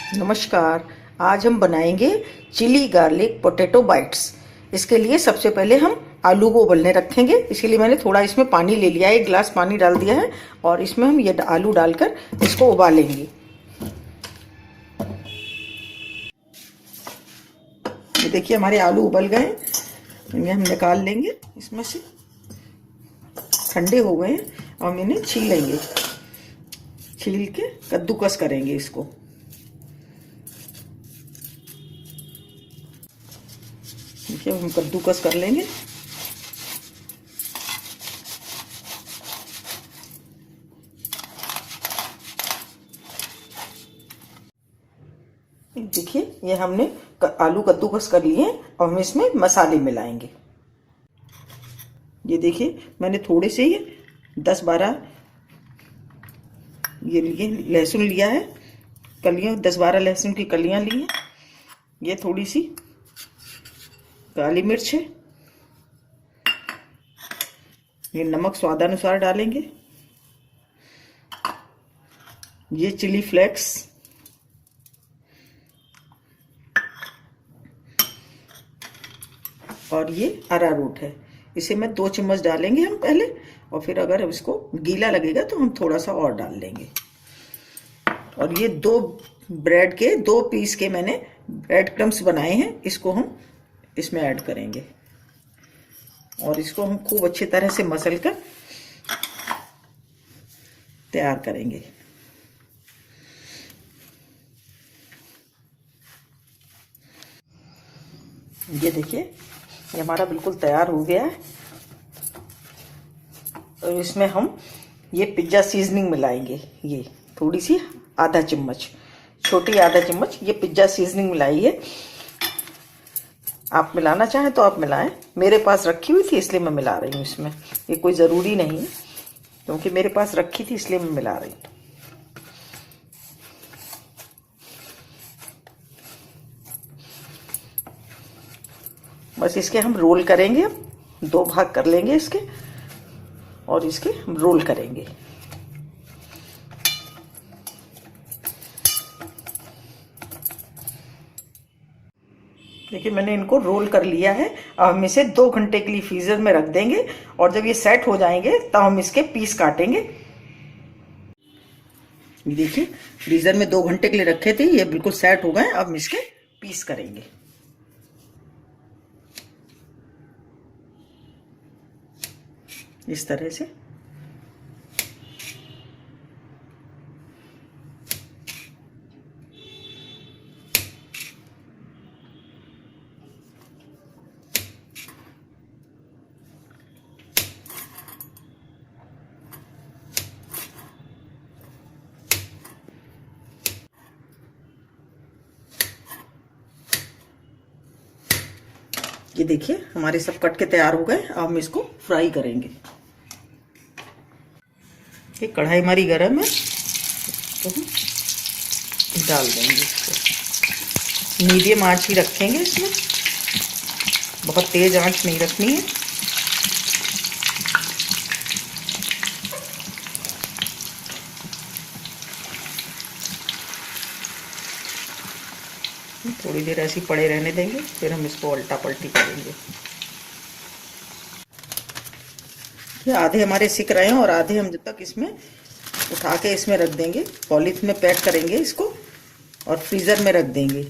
नमस्कार। आज हम बनाएंगे चिली गार्लिक पोटैटो बाइट्स। इसके लिए सबसे पहले हम आलू को उबलने रखेंगे। इसके लिए मैंने थोड़ा इसमें पानी ले लिया है, 1 गिलास पानी डाल दिया है और इसमें हम ये आलू डालकर इसको उबालेंगे। ये देखिए हमारे आलू उबल गए, इन्हें हम निकाल लेंगे इसमें से। ठंडे हो गए और हम इन्हें छीलेंगे, छील के कद्दूकस करेंगे इसको। देखिए हम कद्दूकस कर लेंगे। देखिए ये हमने आलू कद्दूकस कर लिए और हम इसमें मसाले मिलाएंगे। ये देखिए मैंने थोड़े से ही 10-12 ये लिए लहसुन लिया है, कलियां 10-12 लहसुन की कलियां ली हैं। ये थोड़ी सी काली मिर्च है, ये नमक स्वादानुसार डालेंगे। ये चिली फ्लेक्स, और ये अरारोट है। इसे मैं 2 चम्मच डालेंगे हम पहले, और फिर अगर इसको गीला लगेगा तो हम थोड़ा सा और डाल लेंगे। और ये 2 ब्रेड के 2 पीस के मैंने ब्रेड क्रम्स बनाए हैं, इसको हम इसमें ऐड करेंगे और इसको हम खूब अच्छी तरह से मसल कर तैयार करेंगे। ये देखिए ये हमारा बिल्कुल तैयार हो गया है। और इसमें हम ये पिज्ज़ा सीजनिंग मिलाएंगे। ये थोड़ी सी आधा चम्मच, छोटी आधा चम्मच ये पिज्ज़ा सीजनिंग मिलाई है। आप मिलाना चाहें तो आप मिलाएं, मेरे पास रखी हुई थी इसलिए मैं मिला रही हूँ इसमें। ये कोई ज़रूरी नहीं है, क्योंकि मेरे पास रखी थी इसलिए मैं मिला रही हूँ। बस इसके हम रोल करेंगे, 2 भाग कर लेंगे इसके और इसके हम रोल करेंगे। देखिए मैंने इनको रोल कर लिया है। अब हम इसे 2 घंटे के लिए फ्रीजर में रख देंगे और जब ये सेट हो जाएंगे तब हम इसके पीस काटेंगे। देखिए फ्रीजर में 2 घंटे के लिए रखे थे, ये बिल्कुल सेट हो गए। अब हम इसके पीस करेंगे। इस तरह से ये देखिए हमारे सब कट के तैयार हो गए। अब हम इसको फ्राई करेंगे। ये कढ़ाई हमारी गर्म है तो हम डाल देंगे इसको। मीडियम आंच ही रखेंगे इसमें, बहुत तेज आंच नहीं रखनी है। थोड़ी देर ऐसे पड़े रहने देंगे, फिर हम इसको उल्टा पलटी करेंगे। ये आधे हमारे सिक रहे हैं और आधे हम जब तक इसमें उठा के इसमें रख देंगे, पॉलीथीन में पैक करेंगे इसको और फ्रीज़र में रख देंगे।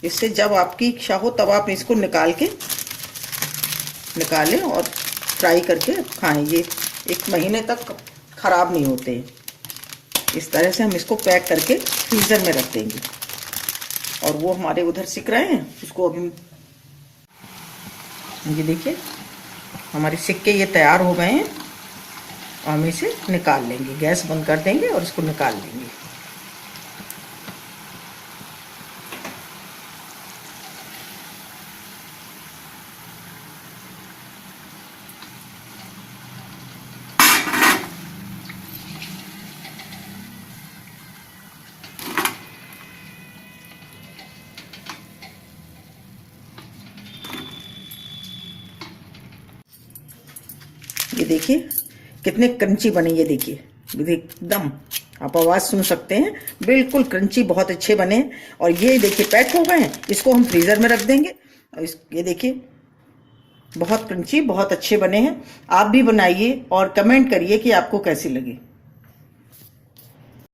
इससे जब आपकी इच्छा हो तब आप इसको निकालें और फ्राई करके खाएं। ये 1 महीने तक ख़राब नहीं होते। इस तरह से हम इसको पैक करके फ्रीज़र में रख देंगे। और वो हमारे उधर सिक रहे हैं, उसको अभी ये देखिए हमारे सिक्के ये तैयार हो गए हैं और हम इसे निकाल लेंगे। गैस बंद कर देंगे और इसको निकाल लेंगे। ये देखिए कितने क्रंची बने। ये देखिए एकदम आप आवाज़ सुन सकते हैं, बिल्कुल क्रंची, बहुत अच्छे बने हैं। और ये देखिए पैक हो गए हैं, इसको हम फ्रीज़र में रख देंगे। ये देखिए बहुत क्रंची, बहुत अच्छे बने हैं। आप भी बनाइए और कमेंट करिए कि आपको कैसी लगी।